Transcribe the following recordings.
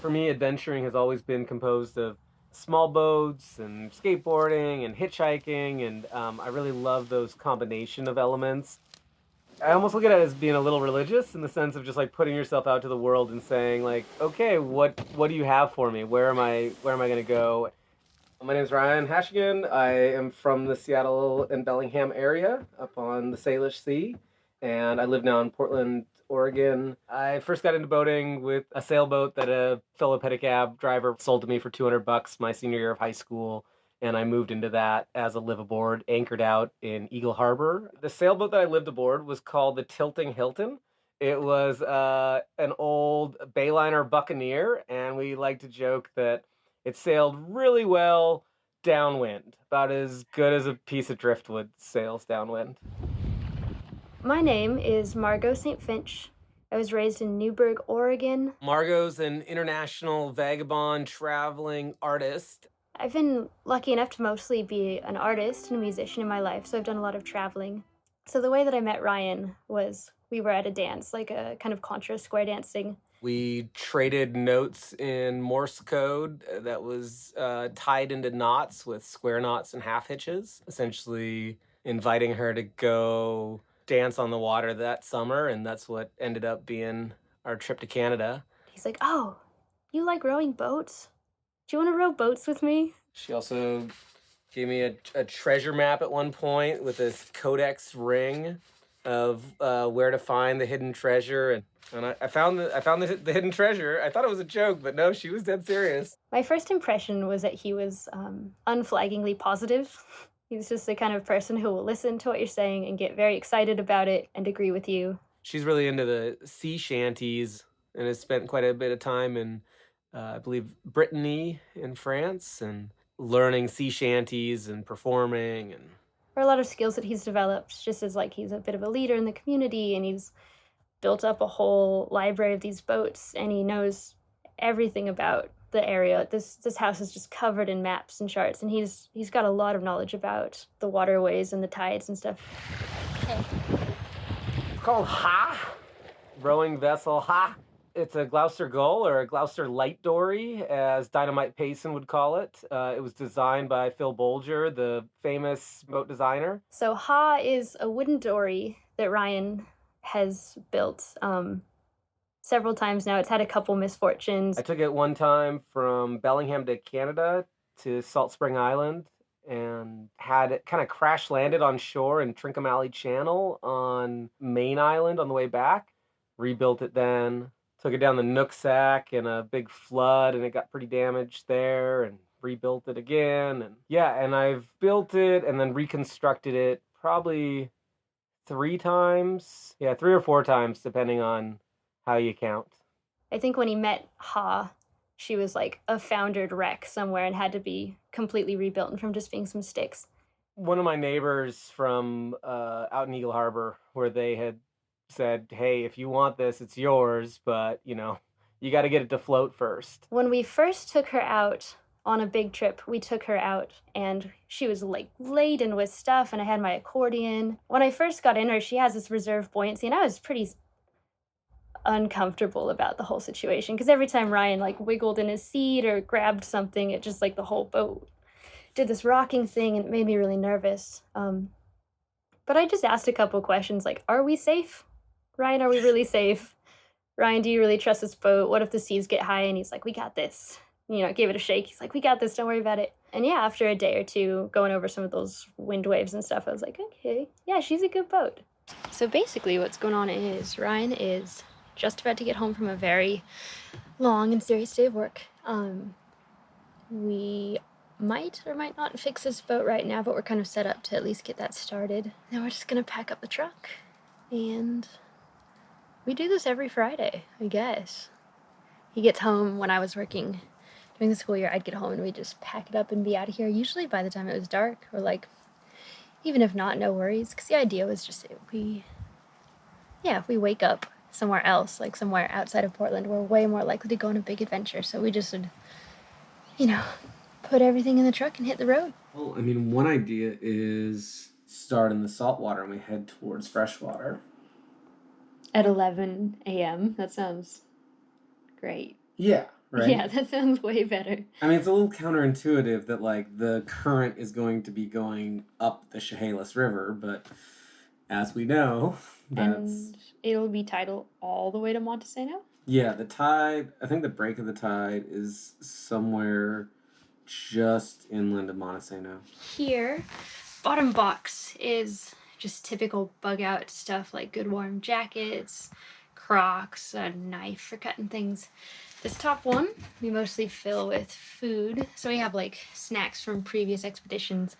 For me, adventuring has always been composed of small boats and skateboarding and hitchhiking, and I really love those combination of elements. I almost look at it as being a little religious in the sense of just like putting yourself out to the world and saying like, okay, what do you have for me? Where am I going to go? My name is Ryan Hashagen. I am from the Seattle and Bellingham area up on the Salish Sea, and I live now in Portland, Oregon. I first got into boating with a sailboat that a fellow pedicab driver sold to me for $200 my senior year of high school, and I moved into that as a live aboard, anchored out in Eagle Harbor. The sailboat that I lived aboard was called the Tilting Hilton. It was an old Bayliner Buccaneer, and we like to joke that it sailed really well downwind, about as good as a piece of driftwood sails downwind. My name is Margot St-Finch. I was raised in Newberg, Oregon. Margot's an international vagabond traveling artist. I've been lucky enough to mostly be an artist and a musician in my life, so I've done a lot of traveling. So the way that I met Ryan was we were at a dance, like a kind of contra square dancing. We traded notes in Morse code that was tied into knots with square knots and half hitches, essentially inviting her to go dance on the water that summer, and that's what ended up being our trip to Canada. He's like, "Oh, you like rowing boats? Do you want to row boats with me?" She also gave me a treasure map at one point with this codex ring of where to find the hidden treasure, and I found the hidden treasure. I thought it was a joke, but no, she was dead serious. My first impression was that he was unflaggingly positive. He was just the kind of person who will listen to what you're saying and get very excited about it and agree with you. She's really into the sea shanties and has spent quite a bit of time in, I believe, Brittany in France, and learning sea shanties and performing. And There are a lot of skills that he's developed just as like he's a bit of a leader in the community, and he's built up a whole library of these boats, and he knows everything about the area. This house is just covered in maps and charts, and he's got a lot of knowledge about the waterways and the tides and stuff. Okay. it's called Ha, rowing vessel Ha. It's a Gloucester Gull, or a Gloucester Light Dory, as Dynamite Payson would call it. It was designed by Phil Bolger, the famous boat designer. So Ha is a wooden dory that Ryan has built several times now. It's had a couple misfortunes. I took it one time from Bellingham to Canada to Salt Spring Island, and had it kind of crash landed on shore in Trincomalee Channel on Main Island on the way back. Rebuilt it then. Took it down the Nooksack in a big flood, and it got pretty damaged there, and rebuilt it again. And yeah, and I've built it and then reconstructed it probably 3 times. Yeah, 3 or 4 times, depending on how you count. I think when he met Ha, she was like a foundered wreck somewhere and had to be completely rebuilt and from just being some sticks. One of my neighbors from out in Eagle Harbor, where they had said, "Hey, if you want this, it's yours, but you got to get it to float first." When we first took her out on a big trip, we took her out and she was like laden with stuff, and I had my accordion. When I first got in her, she has this reserve buoyancy, and I was pretty uncomfortable about the whole situation because every time Ryan like wiggled in his seat or grabbed something, it just like the whole boat did this rocking thing, and it made me really nervous. But I just asked a couple questions like, "Are we safe? Ryan, are we really safe? Ryan, do you really trust this boat? What if the seas get high?" And he's like, "We got this." Gave it a shake. He's like, "We got this. Don't worry about it." And yeah, after a day or two going over some of those wind waves and stuff, I was like, okay, yeah, she's a good boat. So basically what's going on is Ryan is just about to get home from a very long and serious day of work. We might or might not fix this boat right now, but we're kind of set up to at least get that started. Now we're just gonna pack up the truck, and we do this every Friday, I guess. He gets home. When I was working during the school year, I'd get home and we'd just pack it up and be out of here, usually by the time it was dark, or like, even if not, no worries, because the idea was just if we wake up somewhere else, like somewhere outside of Portland, we're way more likely to go on a big adventure. So we just would, put everything in the truck and hit the road. Well, I mean, one idea is start in the saltwater and we head towards freshwater. At 11 a.m. That sounds great. Yeah, right? Yeah, that sounds way better. I mean, it's a little counterintuitive that, like, the current is going to be going up the Chehalis River, but as we know, that's... And it'll be tidal all the way to Montesano? Yeah, the tide, I think the break of the tide is somewhere just inland of Montesano. Here, bottom box is just typical bug out stuff like good warm jackets, Crocs, a knife for cutting things. This top one we mostly fill with food. So we have like snacks from previous expeditions,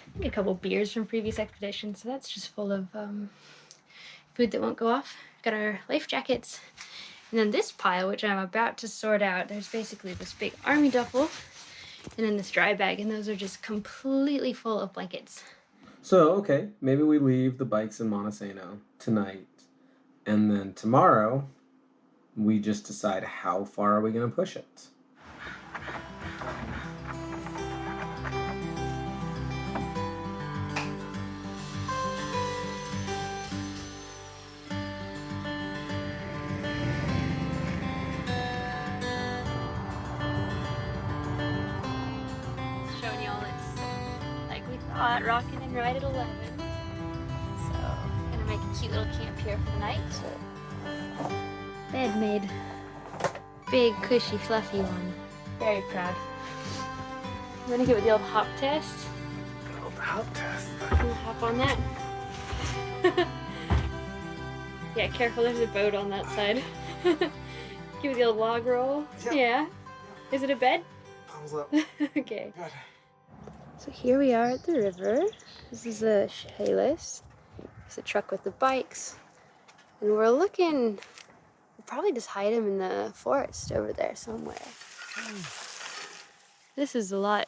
I think a couple beers from previous expeditions. So that's just full of food that won't go off. Got our life jackets. And then this pile, which I'm about to sort out, there's basically this big army duffel and then this dry bag, and those are just completely full of blankets. So, okay, maybe we leave the bikes in Montesano tonight, and then tomorrow we just decide how far are we going to push it. Showing y'all it's like we thought, rocking and right at 11. So, gonna make a cute little camp here for the night. Bed made. Big, cushy, fluffy one. Very proud. I'm gonna go with the old hop test. Good old hop test. We'll hop on that. Yeah, careful, there's a boat on that side. Give it the old log roll. Yep. Yeah. Is it a bed? Thumbs up. Okay. Good. So here we are at the river. This is a Chehalis. There's a truck with the bikes. And we're looking, we'll probably just hide them in the forest over there somewhere. This is a lot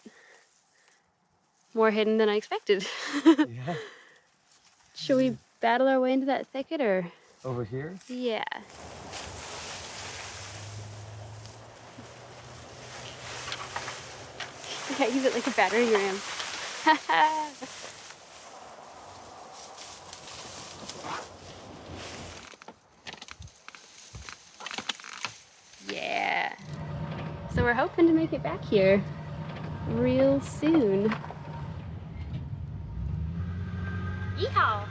more hidden than I expected. Yeah. Should we battle our way into that thicket or? Over here? Yeah. Yeah, use it like a battering ram. Yeah. So we're hoping to make it back here real soon. Yeehaw!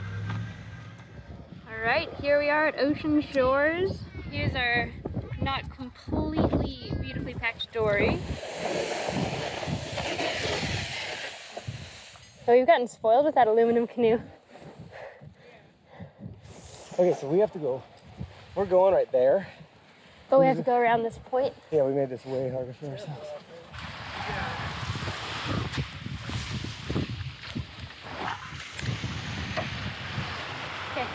Alright, here we are at Ocean Shores. Here's our not completely beautifully packed dory. Oh, you've gotten spoiled with that aluminum canoe. Okay, so we have to go. We're going right there. But we have to go around this point. Yeah, we made this way harder for ourselves. Okay.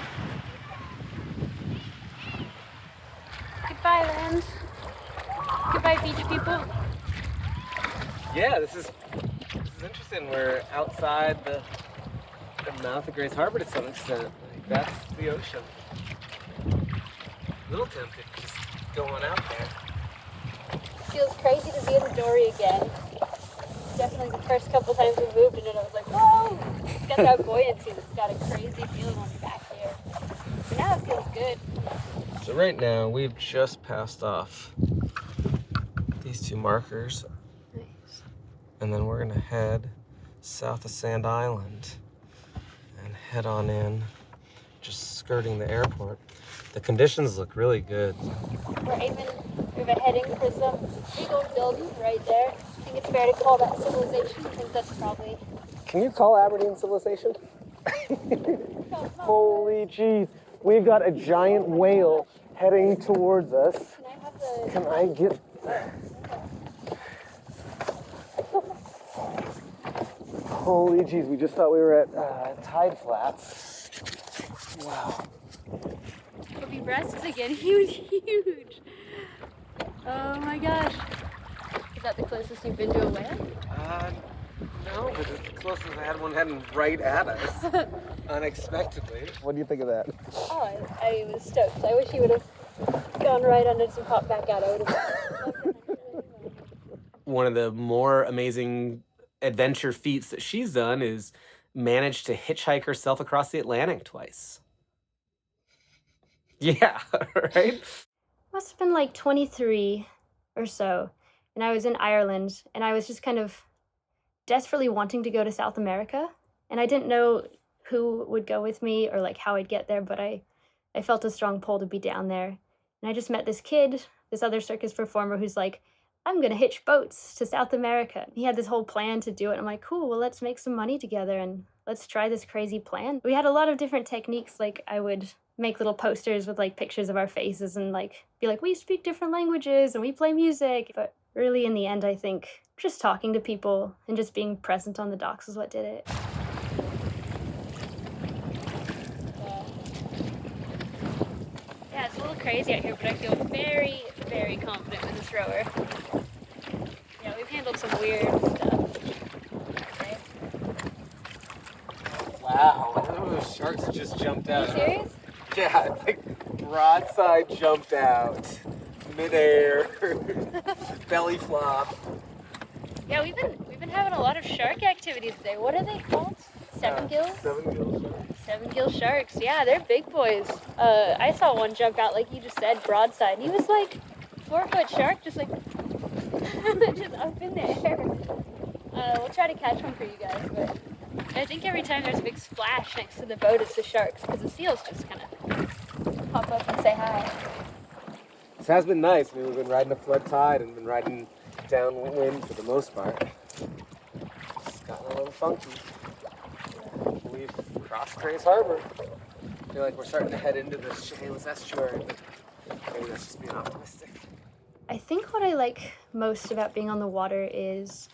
Goodbye, land. Goodbye, beach people. Yeah, this is interesting. We're outside the mouth of Grace Harbor to some extent. Like, that's the ocean. A little tempted just going out there. Feels crazy to be in the dory again. Definitely the first couple times we moved in it, I was like, whoa! It's got that buoyancy that's got a crazy feeling on the back here. But now it feels good. So right now, we've just passed off these two markers. Nice. And then we're gonna head south of Sand Island and head on in, just skirting the airport. The conditions look really good. We're heading for some big old building right there. I think it's fair to call that civilization. I think that's probably... Can you call Aberdeen civilization? Holy jeez. We've got a giant whale heading towards us. Can I have the... Can I get... Holy jeez, we just thought we were at Tide Flats. Wow. Puppy breasts again, huge. Oh my gosh. Is that the closest you've been to a whale? No, but it's the closest I had one heading right at us, unexpectedly. What do you think of that? Oh, I was stoked. I wish you would have gone right under some popped back out. I would have. One of the more amazing adventure feats that she's done is managed to hitchhike herself across the Atlantic twice. Yeah, right? must have been like 23 or so, and I was in Ireland, and I was just kind of desperately wanting to go to South America, and I didn't know who would go with me or like how I'd get there, but I felt a strong pull to be down there. And I just met this kid, this other circus performer who's like, I'm gonna hitch boats to South America. He had this whole plan to do it. I'm like, cool, well, let's make some money together and let's try this crazy plan. We had a lot of different techniques. Like, I would make little posters with like pictures of our faces and like be like, we speak different languages and we play music. But really, in the end, I think just talking to people and just being present on the docks is what did it. Yeah, it's a little crazy out here, but I feel very, very confident with this rower. Yeah, we've handled some weird stuff. Okay. Wow, those sharks just jumped out. Are you serious? Yeah, like broadside jumped out, midair, belly flop. Yeah, we've been having a lot of shark activity today. What are they called? Seven gill? Seven gill sharks. Seven gill sharks. Yeah, they're big boys. I saw one jump out, like you just said, broadside. He was like 4-foot shark, just like just up in the air. We'll try to catch one for you guys, but I think every time there's a big splash next to the boat, it's the sharks, because the seals just kind of pop up and say hi. This has been nice. I mean, we've been riding a flood tide and been riding downwind for the most part. Just gotten a little funky. We've crossed Grace Harbor. I feel like we're starting to head into the Chehalis estuary, but maybe that's just being optimistic. I think what I like most about being on the water is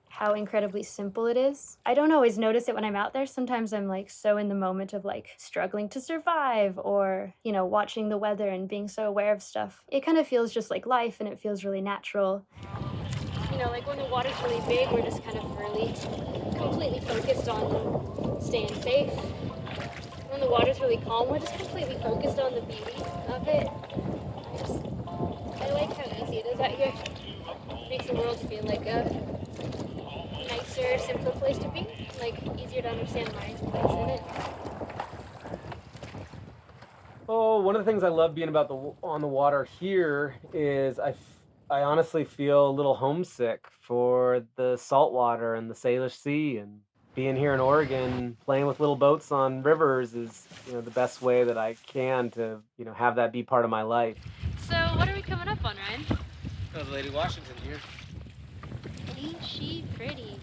how incredibly simple it is. I don't always notice it when I'm out there. Sometimes I'm like so in the moment of like struggling to survive or, you know, watching the weather and being so aware of stuff. It kind of feels just like life and it feels really natural. You know, like when the water's really big, we're just kind of really completely focused on staying safe. When the water's really calm, we're just completely focused on the beauty of it. I like how easy it is out here. It makes the world feel like a nicer, simpler place to be, like easier to understand my place in it. Oh, one of the things I love being about on the water here is I honestly feel a little homesick for the salt water and the Salish Sea, and being here in Oregon, playing with little boats on rivers is, you know, the best way that I can to, you know, have that be part of my life. So what are we coming up on, Ryan? Oh, the Lady Washington here. Ain't she pretty?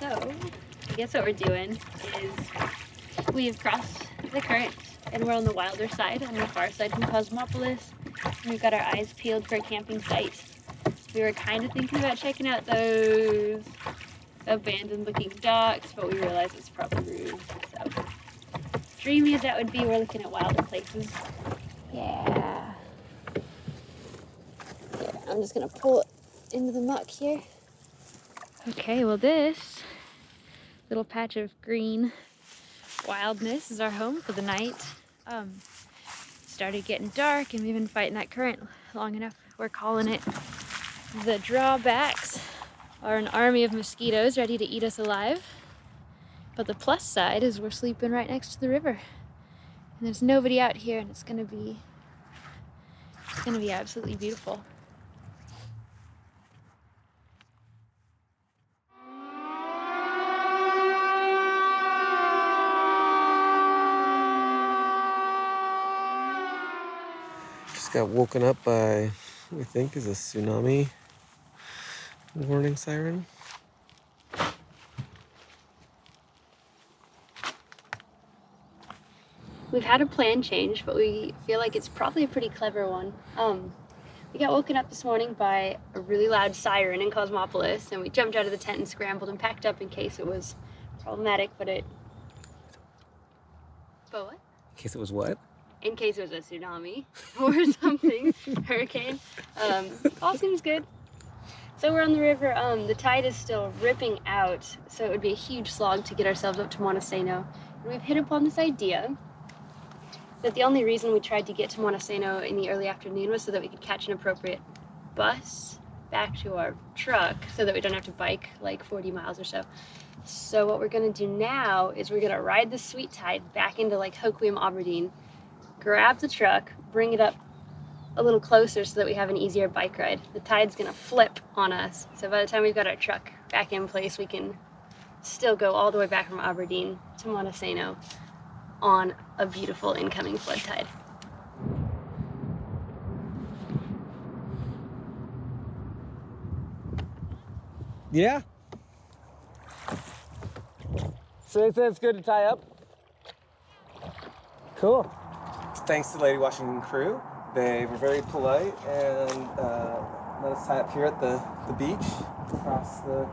So, I guess what we're doing is we've crossed the current and we're on the wilder side, on the far side from Cosmopolis. And we've got our eyes peeled for a camping site. We were kind of thinking about checking out those abandoned looking docks, but we realized it's probably rude. So, dreamy as that would be, we're looking at wilder places. Yeah. Here, I'm just gonna pull it into the muck here. Okay, well this little patch of green wildness is our home for the night. Started getting dark and we've been fighting that current long enough. We're calling it the drawbacks are an army of mosquitoes ready to eat us alive. But the plus side is we're sleeping right next to the river. And there's nobody out here and it's gonna be absolutely beautiful. Just got woken up by what we think is a tsunami warning siren. We've had a plan change, but we feel like it's probably a pretty clever one. We got woken up this morning by a really loud siren in Cosmopolis, and we jumped out of the tent and scrambled and packed up in case it was problematic, but what? In case it was what? In case it was a tsunami or something, hurricane. All seems good. So we're on the river. The tide is still ripping out, so it would be a huge slog to get ourselves up to Montesano. And we've hit upon this idea that the only reason we tried to get to Montesano in the early afternoon was so that we could catch an appropriate bus back to our truck so that we don't have to bike like 40 miles or so. So what we're gonna do now is we're gonna ride the sweet tide back into like Hoquiam, Aberdeen, grab the truck, bring it up a little closer so that we have an easier bike ride. The tide's gonna flip on us, so by the time we've got our truck back in place, we can still go all the way back from Aberdeen to Montesano on a beautiful incoming flood tide. Yeah. So they said it's good to tie up? Cool. Thanks to the Lady Washington crew. They were very polite and let us tie up here at the beach across the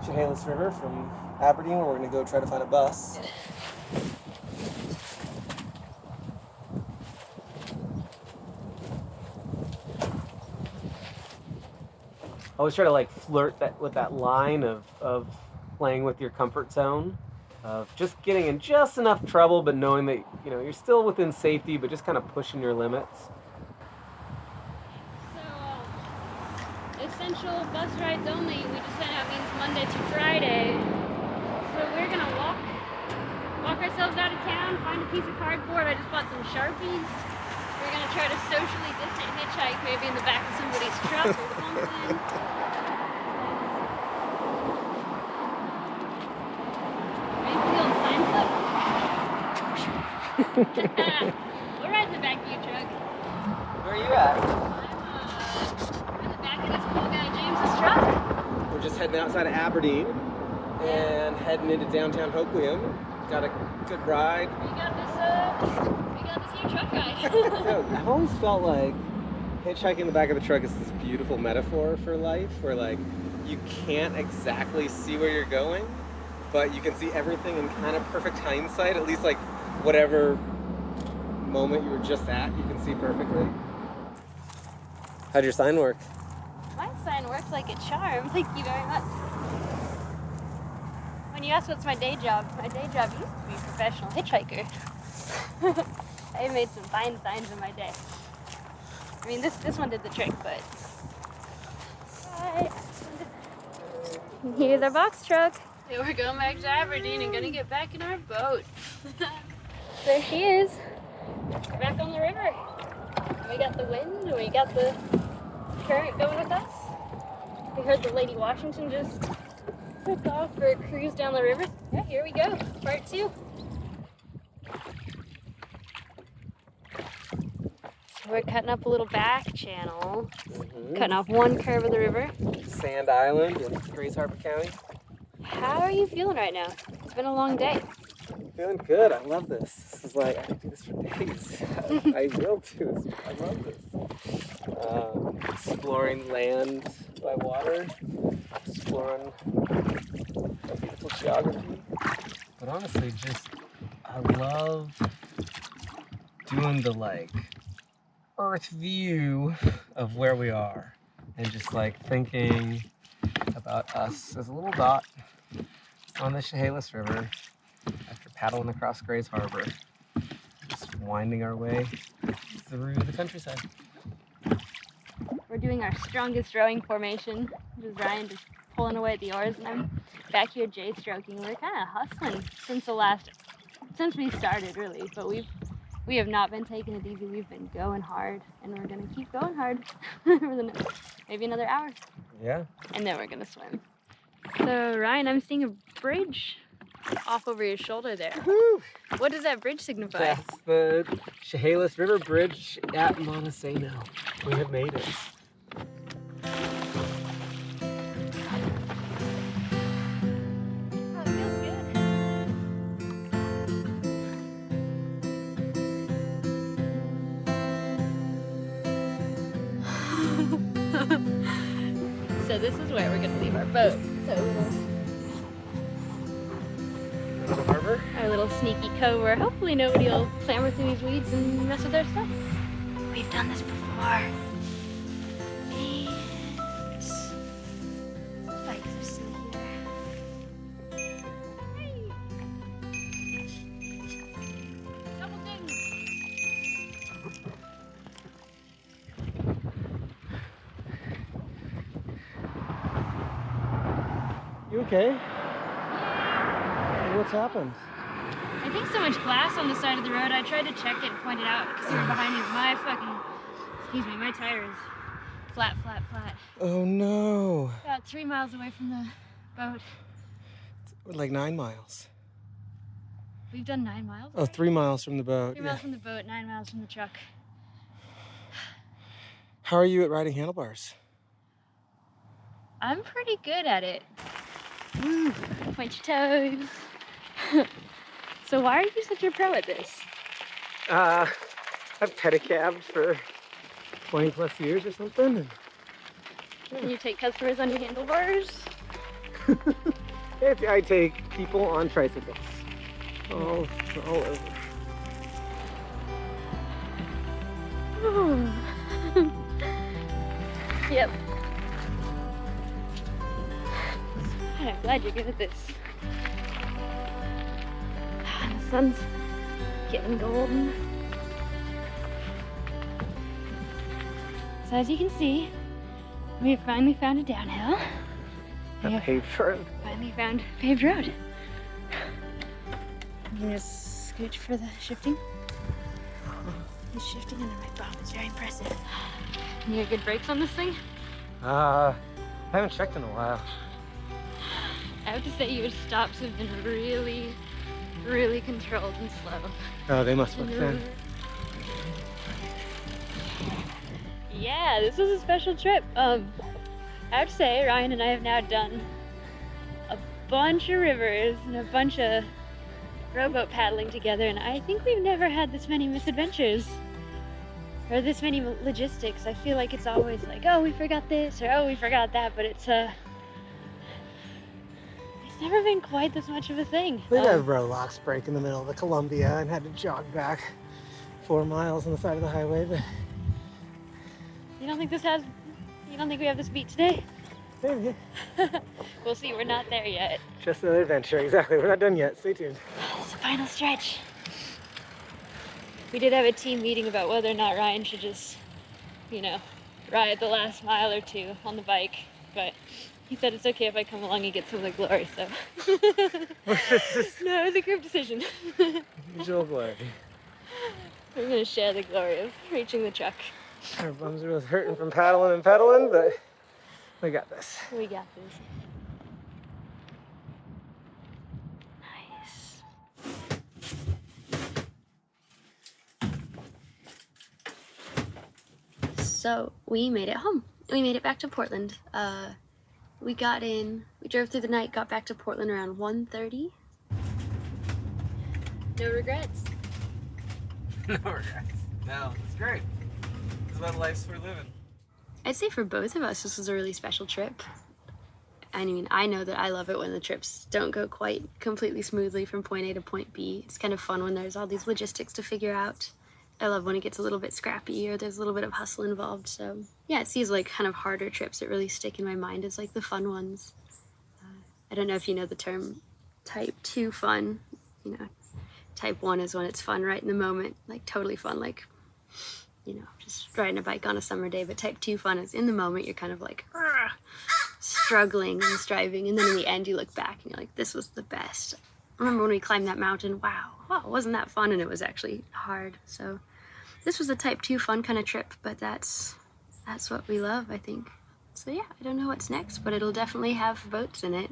Chehalis River from Aberdeen, where we're going to go try to find a bus. I always try to like flirt with that line of playing with your comfort zone, of just getting in just enough trouble, but knowing that you're still within safety, but just kind of pushing your limits. So, essential bus rides only. We just found out means Monday to Friday. So we're gonna walk ourselves out of town, find a piece of cardboard. I just bought some Sharpies. We're gonna try to socially distant hitchhike, maybe in the back of somebody's truck or something. Ready for the old sign flip? We'll ride in the back of your truck. Where are you at? I'm in the back of this cool guy James's truck. We're just heading outside of Aberdeen and heading into downtown Hoquiam. Got a good ride. We got this new truck ride. I've always felt like hitchhiking in the back of the truck is this beautiful metaphor for life, where like you can't exactly see where you're going, but you can see everything in kind of perfect hindsight, at least like whatever moment you were just at, you can see perfectly. How'd your sign work? My sign works like a charm. Thank you very much. When you asked what's my day job used to be a professional hitchhiker. I made some fine signs in my day. I mean, this one did the trick, but... Hi. Here's our box truck. Yeah, we're going back to Aberdeen and gonna get back in our boat. There she is. We're back on the river. We got the wind and we got the current going with us. We heard the Lady Washington just took off for a cruise down the river. Yeah, here we go. Part 2. We're cutting up a little back channel, cutting off one curve of the river. Sand Island in Grace Harbor County. How are you feeling right now? It's been a long day. Feeling good. I love this. This is like, I could do this for days. I will do this. I love this. Exploring land by water, exploring a beautiful geography. But honestly, I love doing the like earth view of where we are and just like thinking about us as a little dot on the Chehalis River after paddling across Grays Harbor, just winding our way through the countryside. We're doing our strongest rowing formation, which is Ryan just pulling away at the oars, and I'm back here J-stroking. We're kind of hustling since we started, really, but we have not been taking it easy. We've been going hard, and we're gonna keep going hard for maybe another hour. Yeah. And then we're gonna swim. So Ryan, I'm seeing a bridge off over your shoulder there. Woo! What does that bridge signify? That's the Chehalis River Bridge at Montesano. We have made it. Oh, it feels good. So this is where we're gonna leave our boat. So Little harbor. our little sneaky cove where hopefully nobody will clamber through these weeds and mess with our stuff. We've done this before. And bikes are still here. Hey. Double ding. Okay. What's happened? I think so much glass on the side of the road. I tried to check it and point it out because you were behind me. My tire is flat. Oh no. About 3 miles away from the boat. Like 9 miles. We've done 9 miles. Oh, 3 miles from the boat. 3 miles from the boat, 9 miles from the truck. How are you at riding handlebars? I'm pretty good at it. Woo. Point your toes. So why are you such a pro at this? I've pedicabbed for 20 plus years or something. Can you take customers on your handlebars? I take people on tricycles. All over. Yep. I'm glad you're good at this. The sun's getting golden. So as you can see, we have finally found a downhill. A paved road. Finally found a paved road. I'm gonna just scooch for the shifting. He's shifting under my bump. It's very impressive. You got good brakes on this thing? I haven't checked in a while. I have to say your stops have been really, really controlled and slow. Oh, they must work then. Yeah, this was a special trip. I have to say, Ryan and I have now done a bunch of rivers and a bunch of rowboat paddling together, and I think we've never had this many misadventures or this many logistics. I feel like it's always like, oh, we forgot this or oh, we forgot that, but it's never been quite this much of a thing. We had a Rolox break in the middle of the Columbia and had to jog back 4 miles on the side of the highway, but you don't think we have this beat today? maybe. We'll see, we're not there yet. Just another adventure, exactly. We're not done yet. Stay tuned. It's the final stretch. We did have a team meeting about whether or not Ryan should just, ride the last mile or two on the bike, but he said it's okay if I come along and get some of the glory, so. No, it was a group decision. Visual glory. We're gonna share the glory of reaching the truck. Our bums are both hurting from paddling and pedaling, but we got this. We got this. Nice. So we made it home. We made it back to Portland. We drove through the night, got back to Portland around 1:30. No regrets. No regrets. No, it's great. It's what life's for living. I'd say for both of us, this was a really special trip. I mean, I know that I love it when the trips don't go quite completely smoothly from point A to point B. It's kind of fun when there's all these logistics to figure out. I love when it gets a little bit scrappy or there's a little bit of hustle involved. So yeah, it's these like kind of harder trips that really stick in my mind as like the fun ones. I don't know if you know the term type 2 fun. Type 1 is when it's fun right in the moment, like totally fun, like, just riding a bike on a summer day. But type 2 fun is in the moment, you're kind of like struggling and striving, and then in the end you look back and you're like, this was the best. I remember when we climbed that mountain, wow, wasn't that fun? And it was actually hard. So this was a type 2 fun kind of trip, but that's what we love, I think. So yeah, I don't know what's next, but it'll definitely have boats in it.